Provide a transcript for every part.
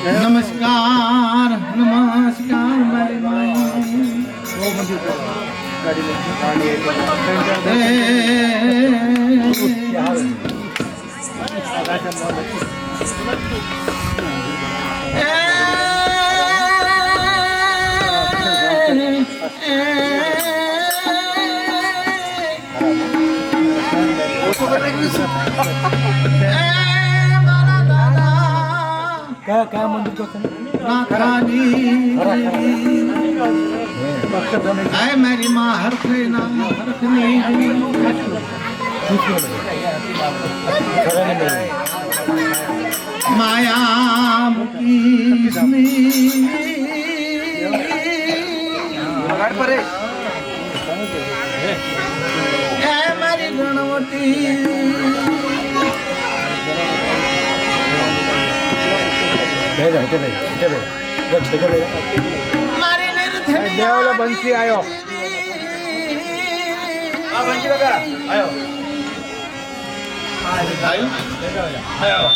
नमस्कार नमस्कार मेरी माया क्या मंदिर को आए मेरी माँ हर ना माया मेरी गणवती देवला बंसी आयो बंसी बघा आयो आयो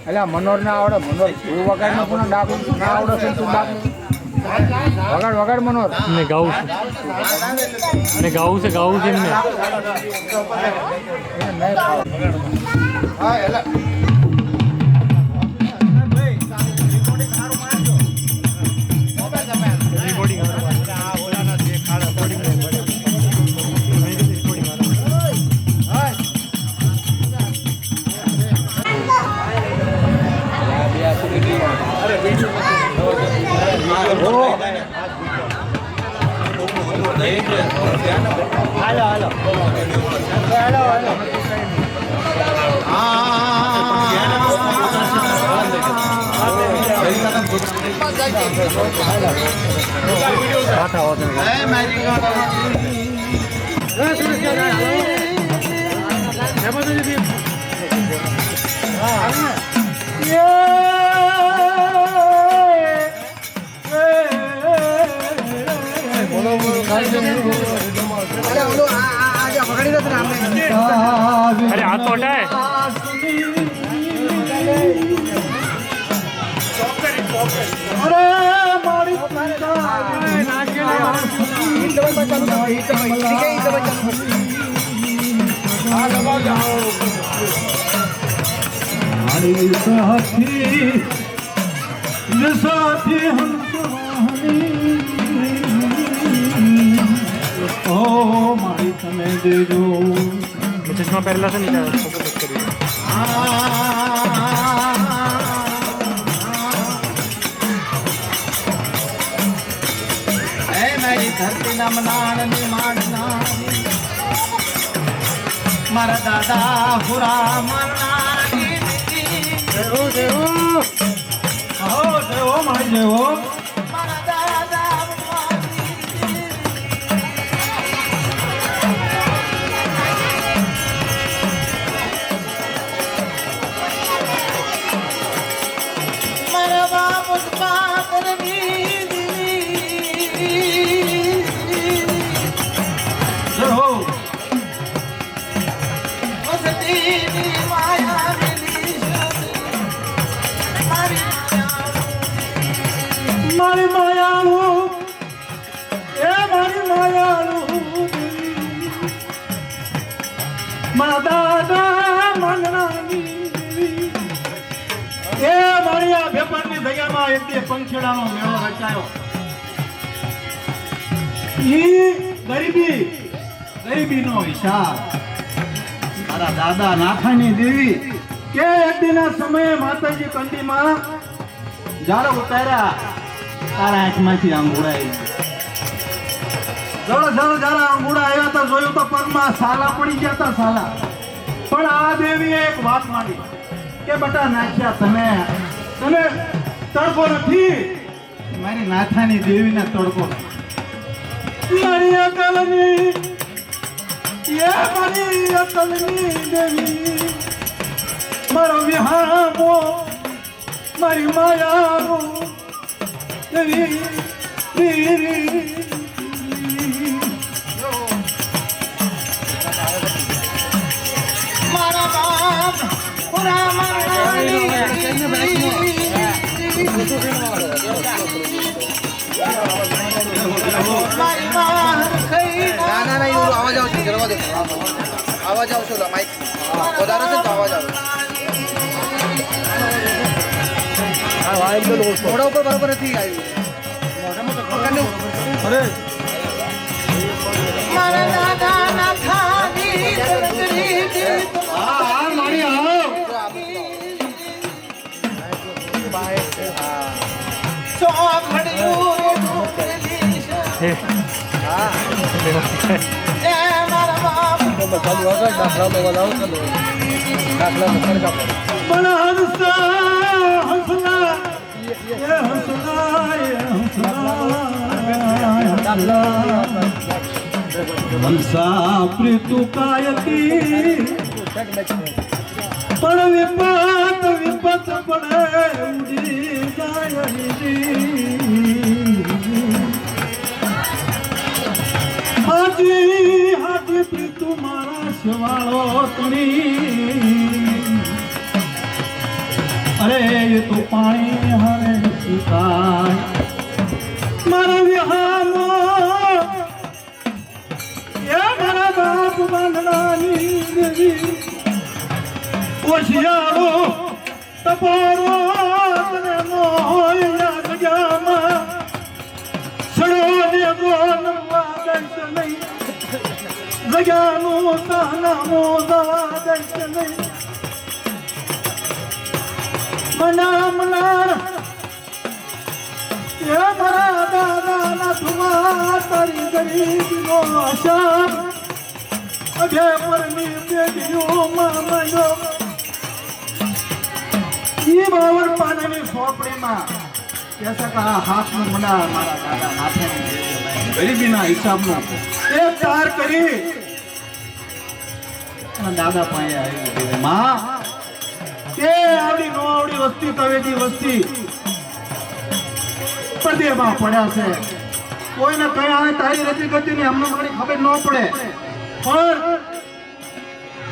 अला मनोर ना आवड़े मनोर तू वगाड़ ना पुना डाक ना आवड़े से तू डाक वगाड़ वगाड़ मनोर ने गाऊ से ने हां एला हेलो हेलो हेलो हेलो अरे हाथ तो हटा है साथी हम દેજો. ચશ્મા પહેરેલા છે ને એટલે ફોકસ કરી દો. હે મારી ધરતી ના મનાણની માંડનારી, મારા દાદા હુરા મરનારી દેવો દેવો હો દેવો મારી દેવો. મારા દાદા મારા બાપ મારી માયાળું એ મારી માયાળું મારા દાદા મંગળાની એ મારી આ વેપારની જગ્યામાં એક પંખેડાનો મેળો રચાયો. ઈ ગરીબીનો હિસાબ મારા દાદા નાથાની દેવી કે એક દિના સમયે માતાજી કંડીમાં જાડો ઉતાર્યા, તારા આંખમાંથી આંગુડાઈ જરા આંગુડા આવ્યા તો જોયું તો પગમાં સાલા પડી ગયા હતા સાલા. પણ આ દેવીએ એક વાત માંડી કે બટા નાખ્યા તમે તડકો નથી. મારી નાથાની દેવીને તડકો મારી અકલની એ મારી અકલની દેવી મારો વિહામો મારી માયાનો મારા બાપ પુરા ના આવાજ આવશે કરવા દે. આવાજ આવશે માઇક વધારે છે તો આવાજ આવે. મોઢા ઉપર બરાબર નથી આવ્યું. અરે મારા દાદા ના ખાની હા મારી આવો હે હંસા પ્રીતુ કાયકી પણ વિપત પડે ઉડી જાય હાજી પ્રીતુ મારા શિવાળો તણી અરે એ તો પાણી હરે સુકાય મારા વિહામો એ મારા બાપ બાંધણાની દેવી ઓશિયાળો તપોરો મને મોયા જગ્યામાં સડોને ગોનવા દઈશ નહીં જગ્યાનું તાનામો દવા દઈશ નહીં મનાર એ મારા દાદાના ધુમા તારી ગરીબીનો આશા અજે પરની બેડીઓમાં મળ્યો ઈ બાવર પાનાની સોપડીમાં કેસકા હાથનું મનાર મારા દાદા નાથાની ગરીબીના હિસાબનો એ ચાર કરી અને દાદા પાસે આવી માં કે આવડી નો આવડી વસ્તી તવેજી વસ્તી પડદેમાં પડ્યા છે કોઈને કઈ આવે તારી રતી ગતિ ની અમને ઘણી ખબર ન પડે પણ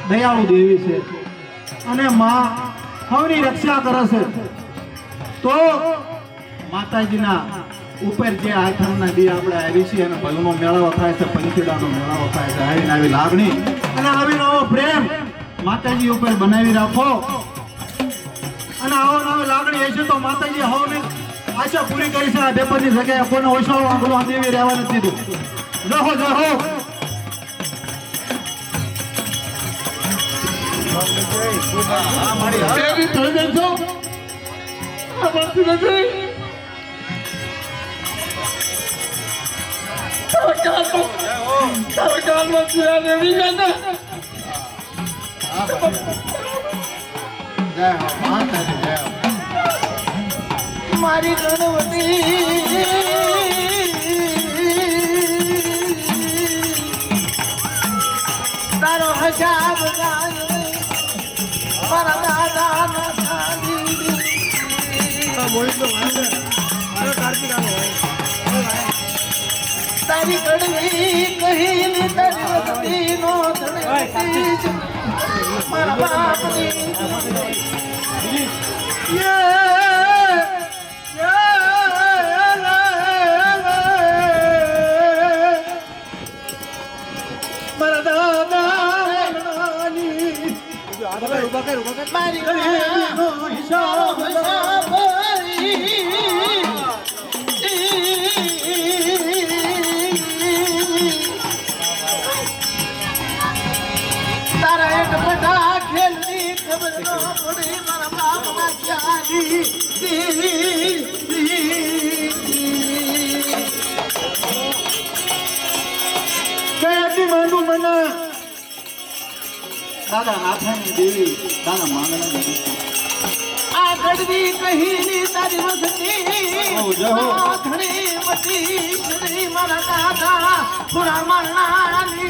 દયાળુ દેવી છે અને માં હવની રક્ષા કરે છે તો માતાજીના ઉપર જે આઠમના દી આપણે આવી છીએ અને ભલનો મેળાવો થાય છે પંખીડાનો મેળાવો થાય છે આવીને આવી લાગણી અને આવીને આવો પ્રેમ માતાજી ઉપર બનાવી રાખો અને આવો નવી લાગણી હશે તો માતાજી હવની આશા પૂરી કરી છે. આ બેપરની જગ્યાએ કોઈને ઓછાળો આંગળો દેવી રહેવા નથી દીધું. રહો એવી થઈ ગઈ છો આ બનતી નથી તારા કાલમાં ત્યાં રેડી ગયા ને મારી ગણવતી તારો હજાબ મારા દાદા તારી કડવી કહીને તારી વસ્તી નો ધણી મારા બાપની મારા દાદા મારી ગણનો હિસાબ તારા એક બધા ખેલની ખબર ન પડી મારા બાપના ક્યાંની કયાથી માંડું મને દાદા નાથાની દેવી દાદા માંગણા દેવી આ ગડવી કહીની તારી વસતી જહો. ઘણી મતી ઘણી મારા દાદા પુરા મારણાની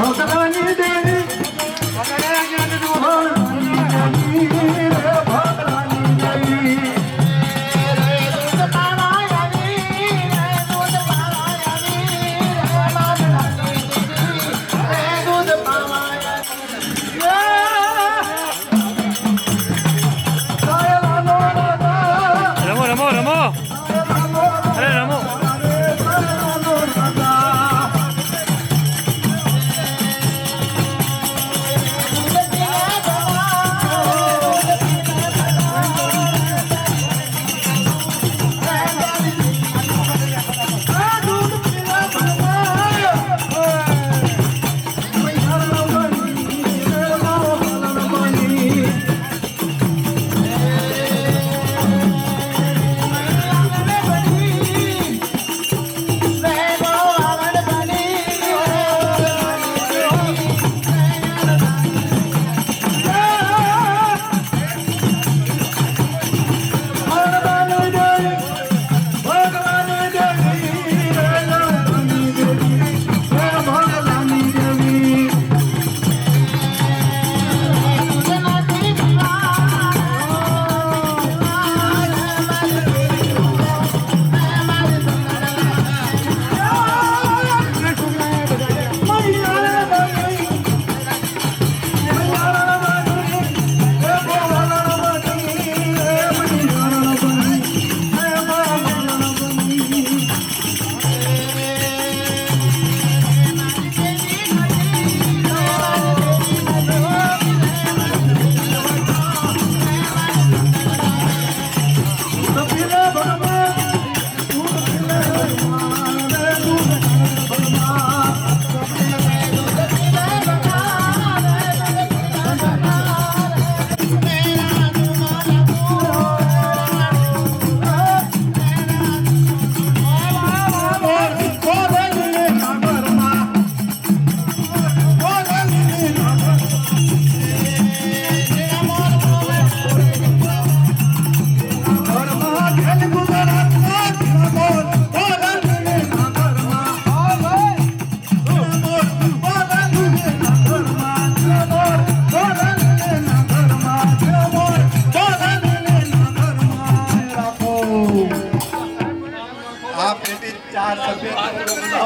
ભગવાનની દેવી રમો રમો રમો અરે રમો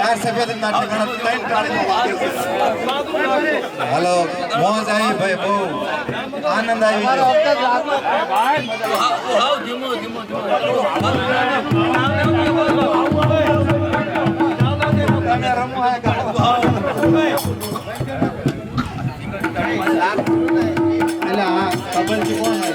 ચાર સફેદ ના ઠેકાણા ત્રણ કાળીનો વાગે છે હાલો મોજ આવી ભાઈ બહુ આનંદ આવી ગયો તમે રમો હે એટલે આ કબલજી કોણ હે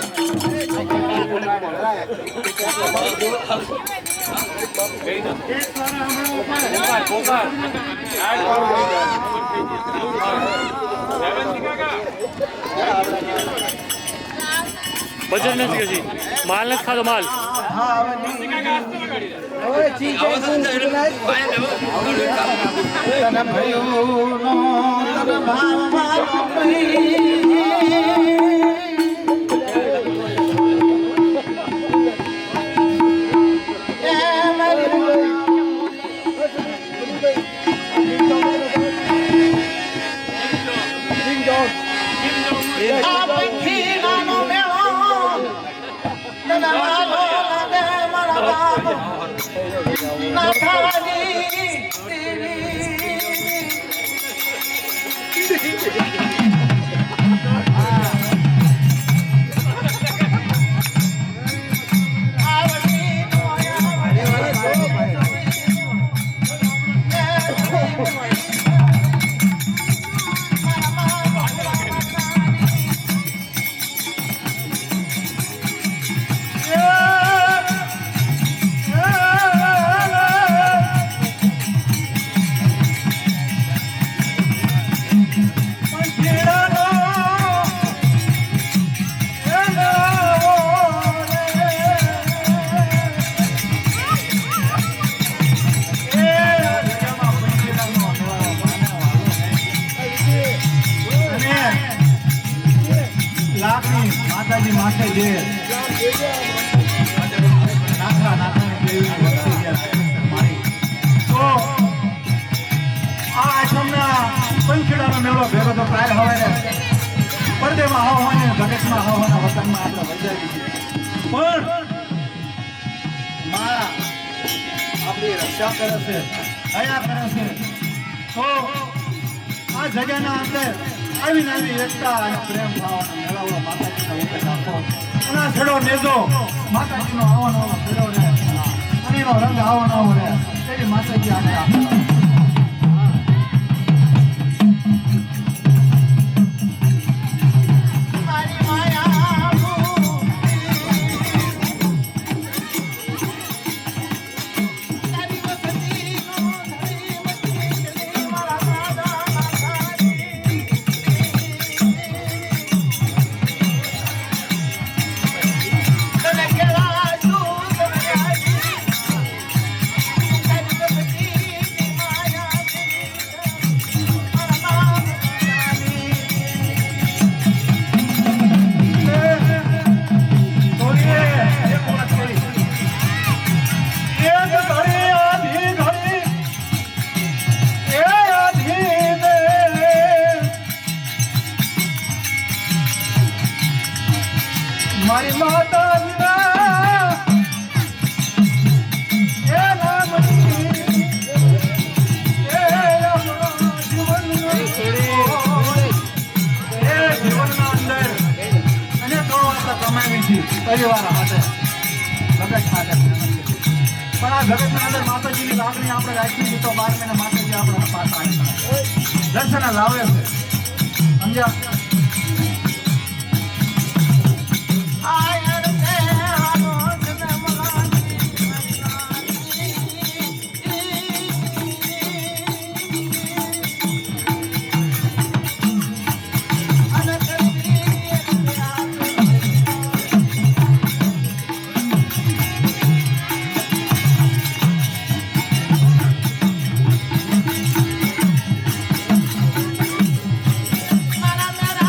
બજેટ નથી હજી માલ નથી ખાધો માલ ઓય ચી ચી તને ભયોનો તને ભાવવાનો આ પંખીડાનો મેળો તને માનો લાગે મારા બાપ ના થાવાની માતાજી માથે જે નાખા નાખાને કેવી વસ્તુ છે મારી તો આ આશ્રમના પંખીડાનો મેળો ભેગો તો કાલ હવારે પડદેમાં હવાને જગતમાં હવાના વતનમાં આપણે વજાવી છે પણ માં આપણી રક્ષા કરે છે દયા કરે છે તો આ જગ્યાના અંદર આવી નાની એકતા અને પ્રેમ ભાવના મેળાવડો માતાજીના ઉપર રાખો અને આ છેડો નેજો માતાજીનો આવવાનો છેડો રહે અને એનો રંગ આવવાનો રહે એવી માતાજી આને આપે મારી માયા તારી વસતીનો ધરી વસતી મારા દાદા તને કેળા છું તને આજી તારી વસતી માયા મારા મારી માતા વિના એ રામની એ જીવનના અંદર અને તો કમાવી છે પરિવાર માટે જગત માટે પણ આ જગતના અંદર માતાજીની લાગણી આપણે રાખી છે તો 12 મહિના માતાજી આપણા પાછા આવી દર્શન લાવે છે સમજ્યા આયર તે હાલો જનમલાની અને મારા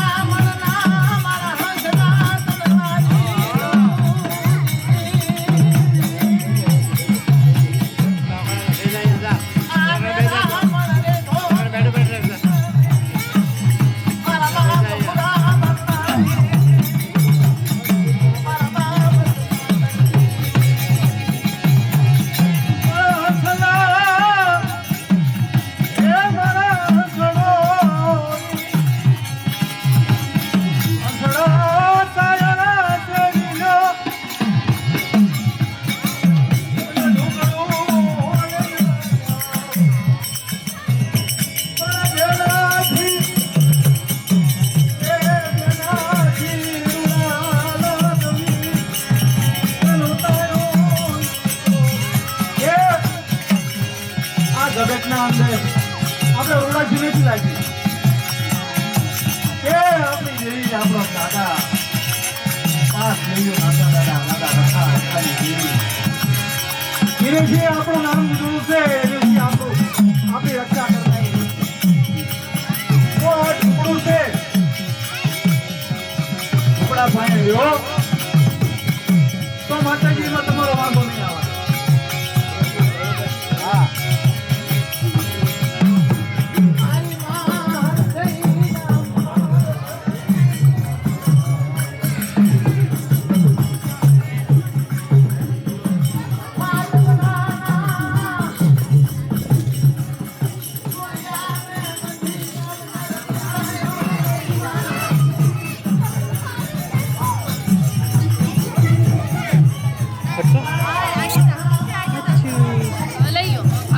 આપણે રોડાજી નથી લાગી એ આપણી દેવી આપણો દાદા પાંચ દેવીઓ દાદા રખા રખાની દેવી ધીરેથી આપણું નામ લીધું છે એનેથી આપણું આપણી રક્ષા કરનારી આ ટુકડું છે ટુકડા ભાઈ લ્યો તો માતાજીમાં તમારો વાંધો નહીં આવે હા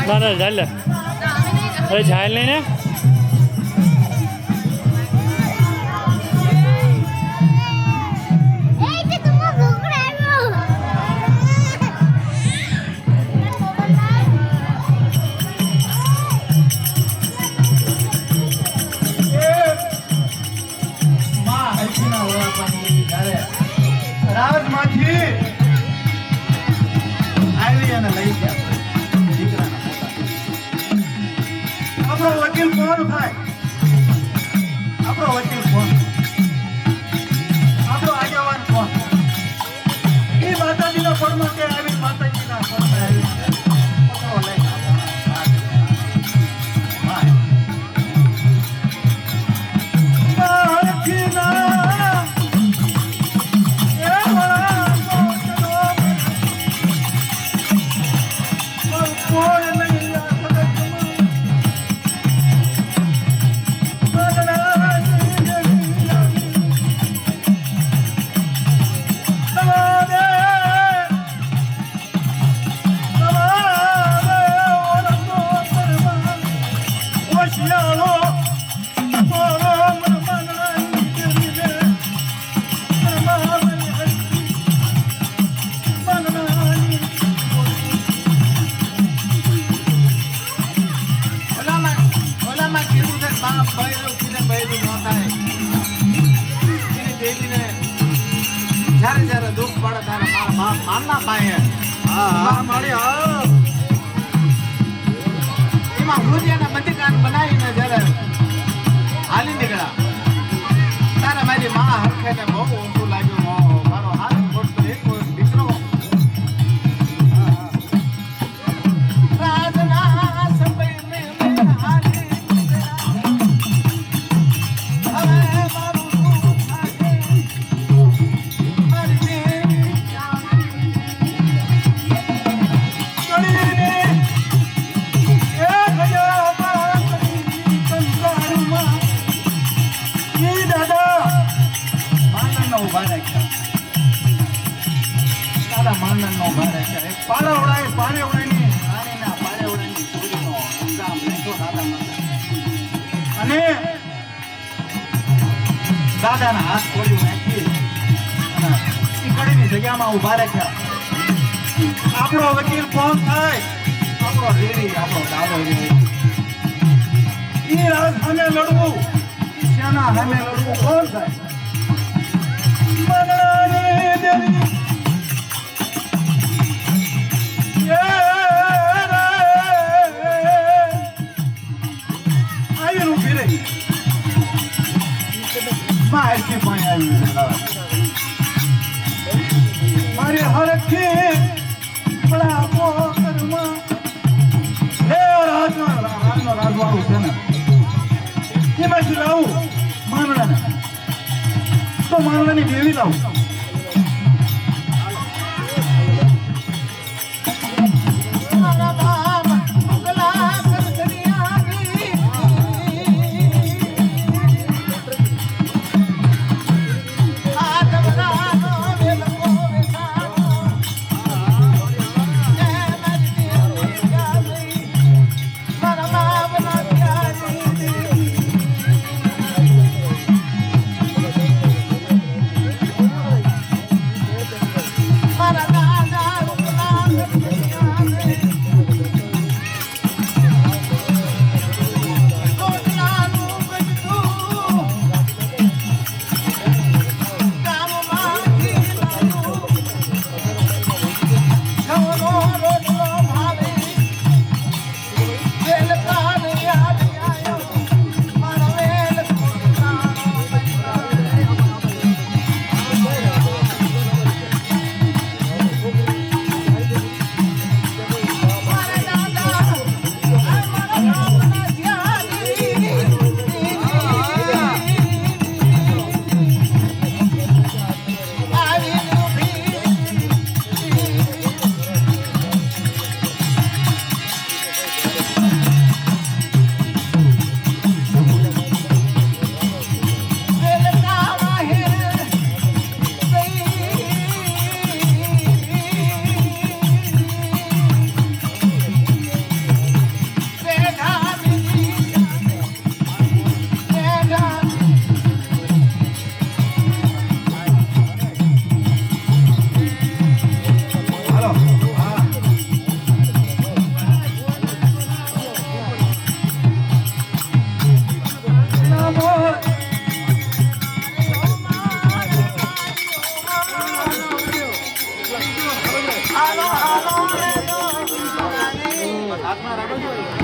ના ના ચાલ અરે ઝાલ નહીં ને રાજમાંથી આવી અને લઈ ગયા દીકરાના પોતા આપણો વકીલ કોણ થાય આપણો વકીલ કોણ આપણો આગેવાન કોણ એ માતાજીના ફળમાં કે આવી માતાજીના ફળમાં આવી પકડો લઈને જ્યારે દુઃખ પડે ત્યારે મારના પાયે હા મારી એમાં ભૂરિયાના બંદીકાન બનાવીને જ્યારે હાલી નીકળ્યા ત્યારે મારી મા હરખેને બહુ ઓછું લાગ્યું મારો હાથ ખોટતો એક દીકરો દાદાના હાથ ખોલ્યું નાખી એ કડીની જગ્યામાં ઉભા રાખ્યા આપણો વકીલ કોણ થાય આપણો રેડી આપણો દાદો એ રાજ સામે લડવું સેના સામે લડવું કોણ થાય મનરાની દેવી આવીને ઉભી રહી મારી મારી હરખી બડા પોકરમાં હે રાજવાળું છે ને એમાંથી લાવું માનડાને તો માનડાની દેવી લાવું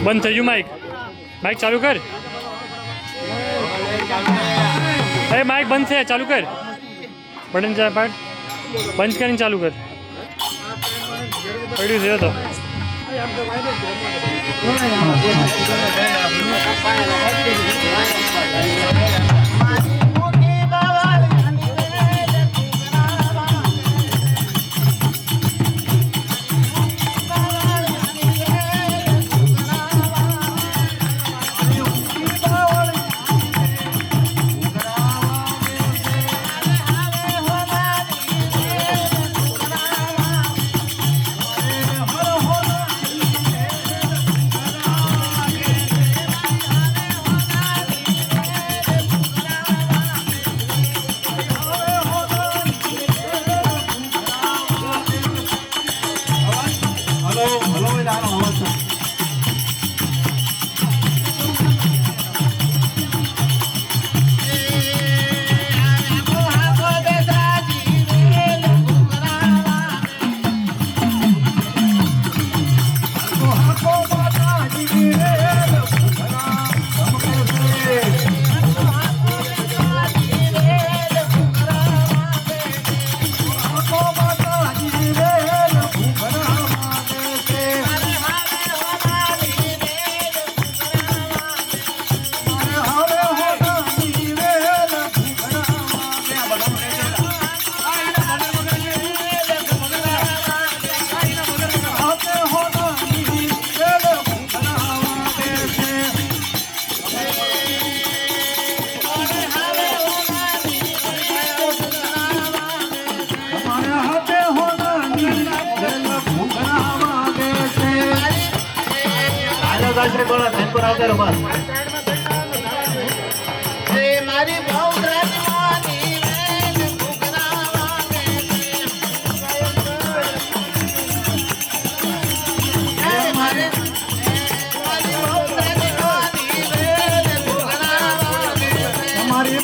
બંધ થઈ ગયું માઇક. માઇક ચાલુ કર. એ માઇક બંધ છે, ચાલુ કર. બટન જા પાડ. બંધ કરીને ચાલુ કર. પડ્યું છે તો. મારી ભાવ રાજવાની વેલ ઘૂઘરા મારી ભાવ રાજવાની વેલ ઘૂઘરા મારી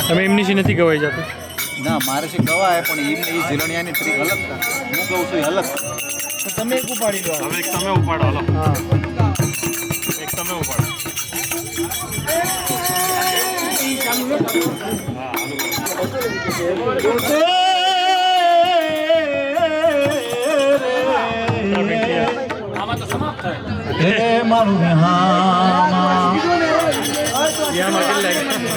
તમે એમની સી નથી ગવાઈ જતું. ના મારે છે ગવાય પણ એમને એ ઝીલણિયાની ટ્રીક અલગ છે. હું કહું છું એ અલગ છે. તો તમે એક ઉપાડી લો. હવે એક તમે ઉપાડો. હાલો હા એક તમે ઉપાડો. આમાં તો સમાપ્ત થાય. હે મારું વિહામા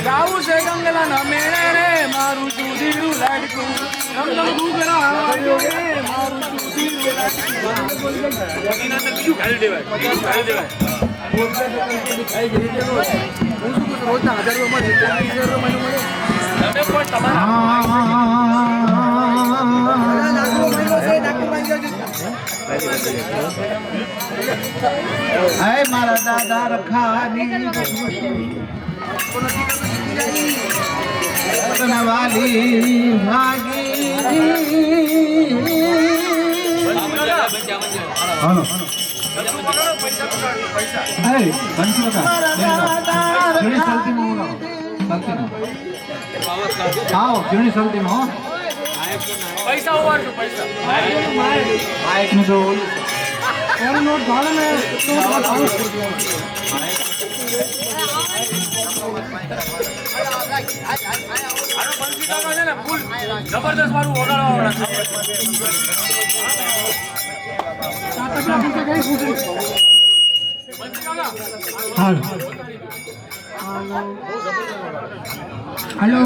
ગાવું છે ગંગલા ના મેળે રે મારું સુધીરું લાડકું ગંગલ ગુગરા આવ્યો રે મારું સુધીરું હે મારા દાદા રખાની વાલી ભાગી હાલો હે બંસી આવો ઘણી સલતીમાં હો પૈસા ઉવાડજો પૈસા. માઇક નું તો ઓલું નોટ ભાડે ને જબરદસ્ત મારું વગાડવા હાલો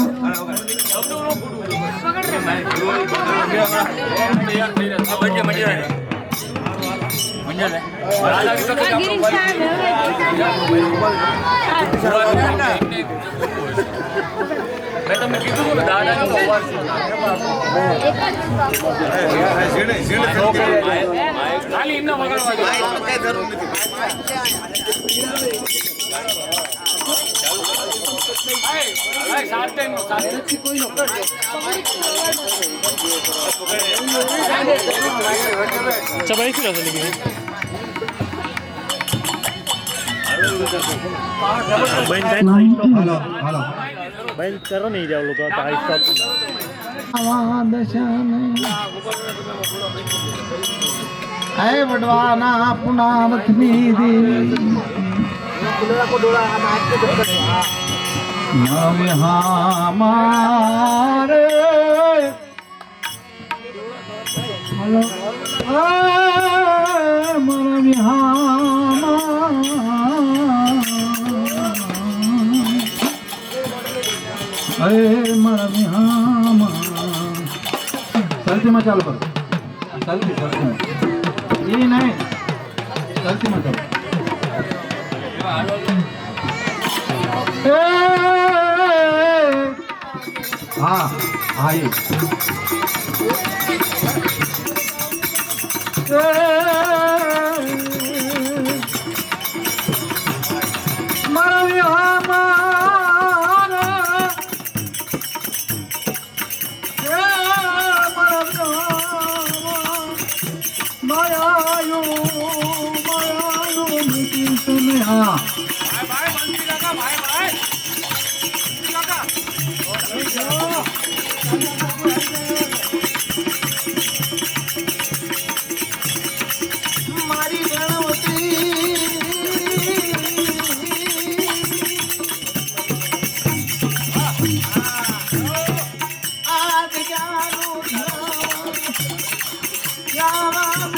મેં તમને કીધું હતું ને દાદાનો અવાજ ખાલી એમને अच्छा भाई फिर लेकिन હાલો હાલો भाई करो नहीं जाओ लोग હે વડવાના પુનાવથની દેવી નવે હામારે હલો મારા વિહામા હે મારા વિહામા સલતીમાં ચાલો કરો સલતીમાં એ નહીં સલતીમાં ચાલો हाँ हाँ ये हाँ મારી ગણવતી આજ જાનું યારા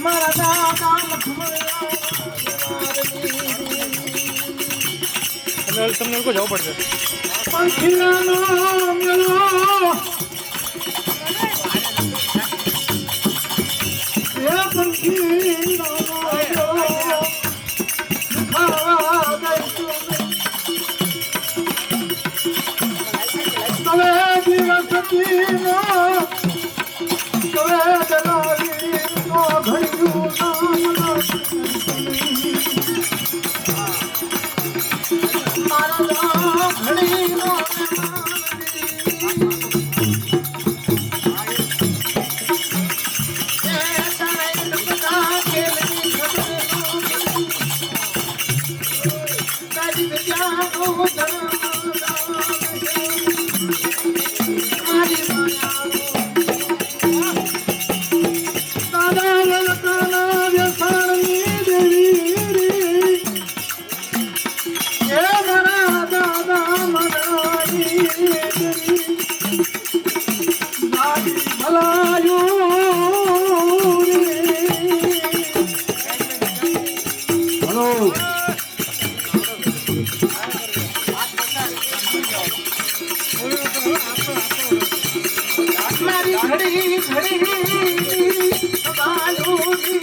મારા દાદા તમને લોકો જવું પડશે पंखियानो मेलो ये पंखियानो खावा गई तवे दिवस तीनो तवे दलाली नो घड़ियों नाम घड़ी नो મારી ઘડી ઘડી બાલુની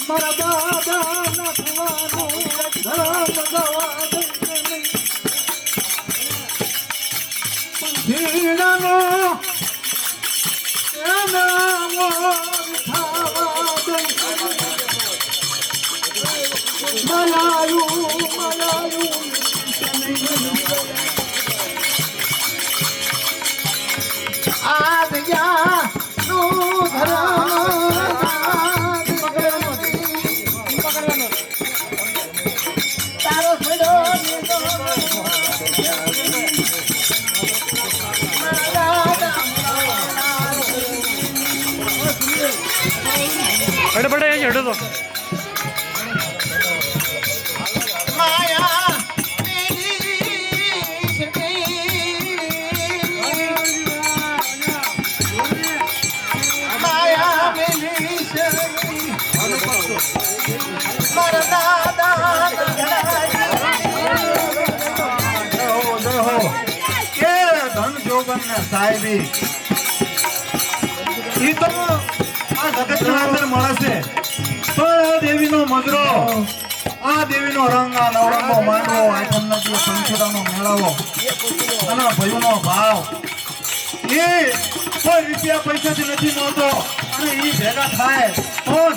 મારા દાદા ના થવાનું ધર્મ ગવા પંથીડાનો આજ યા નું તારો છેડો बड़े बड़े हैं हटो तो માયા માયા મેલી મારા દાદા કે ધન જોગન ને સાહેબી ઈ તો આ જગતના અંદર મળે છે પણ આ દેવીનો મજરો આ દેવીનો રંગ આ નવરંગો માંડવો આઠમ નદી સંખેડાનો મેળાવો અને ભયોનો ભાવ એ કોઈ રૂપિયા પૈસાથી નથી મળતો અને એ ભેગા થાય પણ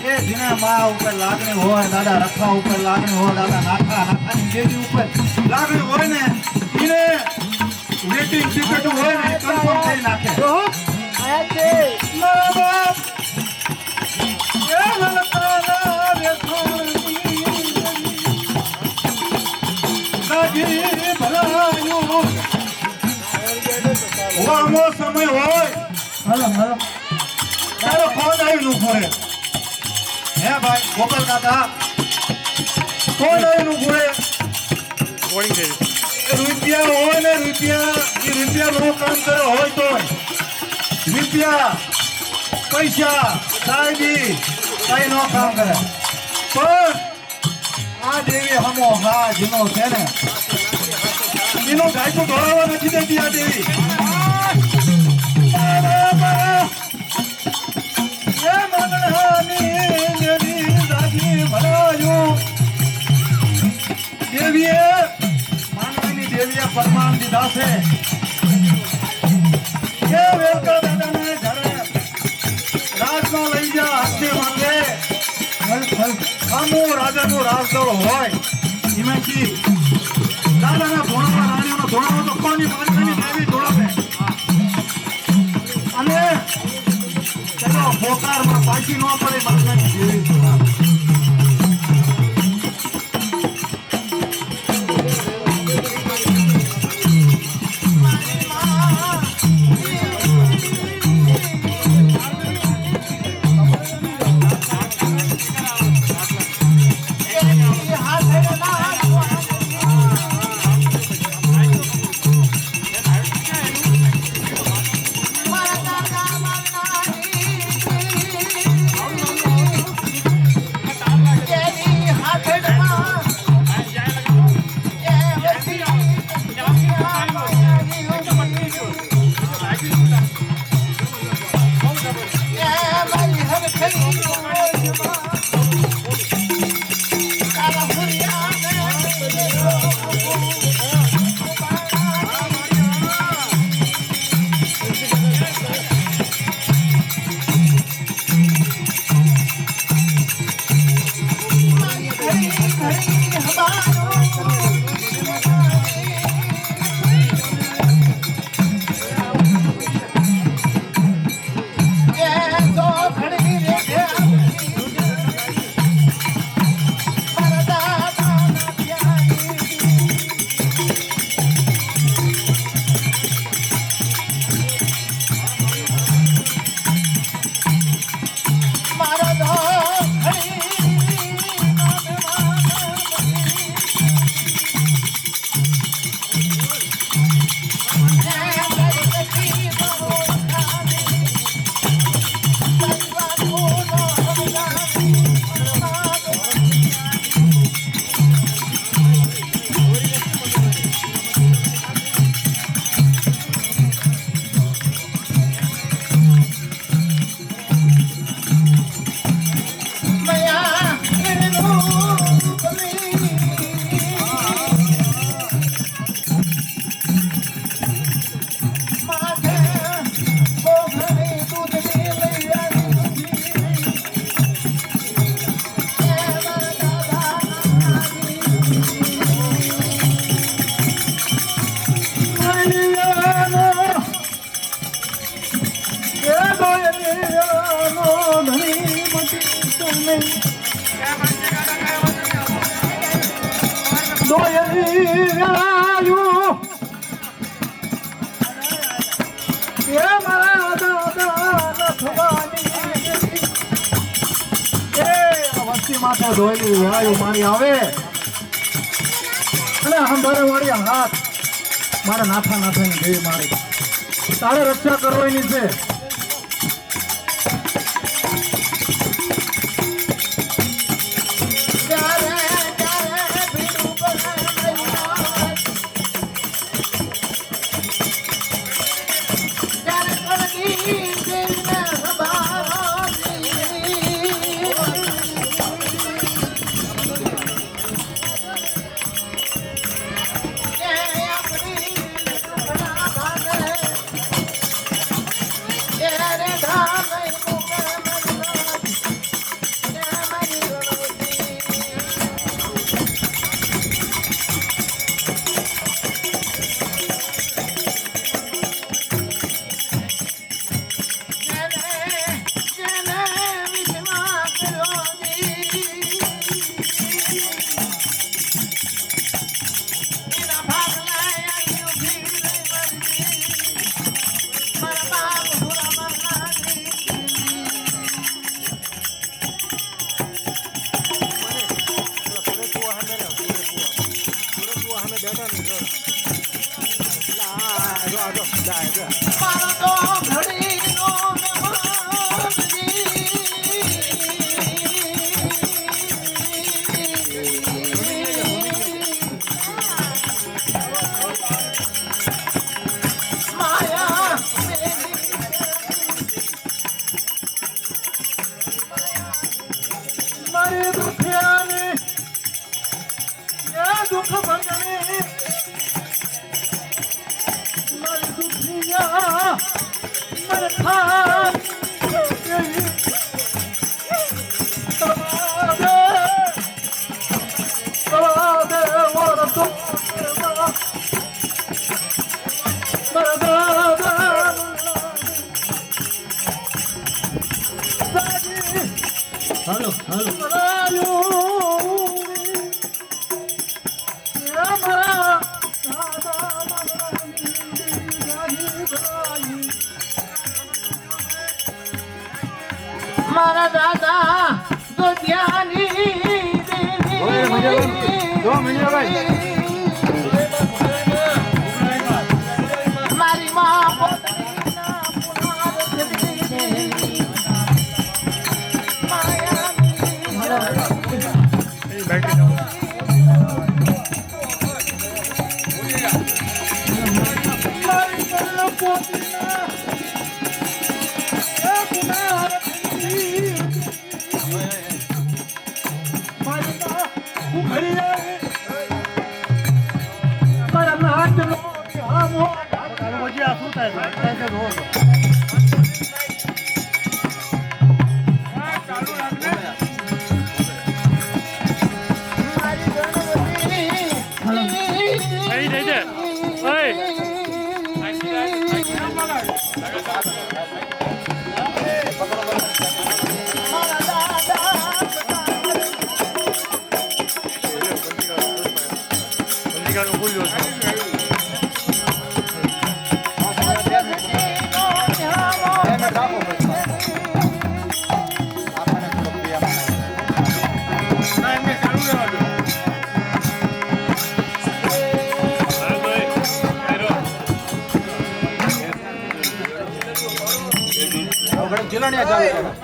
એ જેને મા ઉપર લાગણી હોય દાદા રખા ઉપર લાગણી હોય દાદા નાખાની દેવી ઉપર લાગણી હોય ને એને વેટિંગ ટિકિટ હોય ને કન્ફર્મ કરી નાખે મારા બાપ એ લલકારા રે નાગી ભલાયું વામો સમય હોય તારો ફોન આવીનું ફરે હે ભાઈ ગોપાલ કાકા ફોન આવીનું ફરે बोर्डिंग दे રૂપિયા હોય ને રૂપિયા એ રૂપિયા નો કામ કર્યો હોય તો રૂપિયા પૈસા સાહેબી કઈ નો કામ કરે પણ આ દેવી હમો હા જેનો છે ને એનો ગાયકો દોડાવવા નથી દેતી આ દેવી એ મંગળાની દેવી લાગી ભરાયું દેવીએ માનવીની દેવીએ પરમાન દીધા છે એ વેલકા દાદાને ઘરે રાજનો લઈ જા હાથે માથે આમો રાજાનો રાજદળ હોય એમાંથી દાદાના ધોળામાં રાણીઓનો ધોળાવો તો કોની માનવીની દેવી ધોળાવે અને ચલો પોકારમાં પાછી ન પડે માનવીની દેવી ધોળાવે Yeah. દોયલી વેળાયું એ મારા દાદા નથવાની એ વસ્તી માથે દોયલી વેળાયું મારી આવે અને હંભારે વાળી હાથ મારા નાથા નાથાની દેવી મારી તારે રક્ષા કરવાની છે. હાલો હાલો મારા દાદા તો ધ્યાની મારી માં Hey, did it? Hey.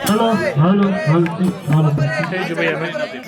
Hello hello hello Hey, Jubilee.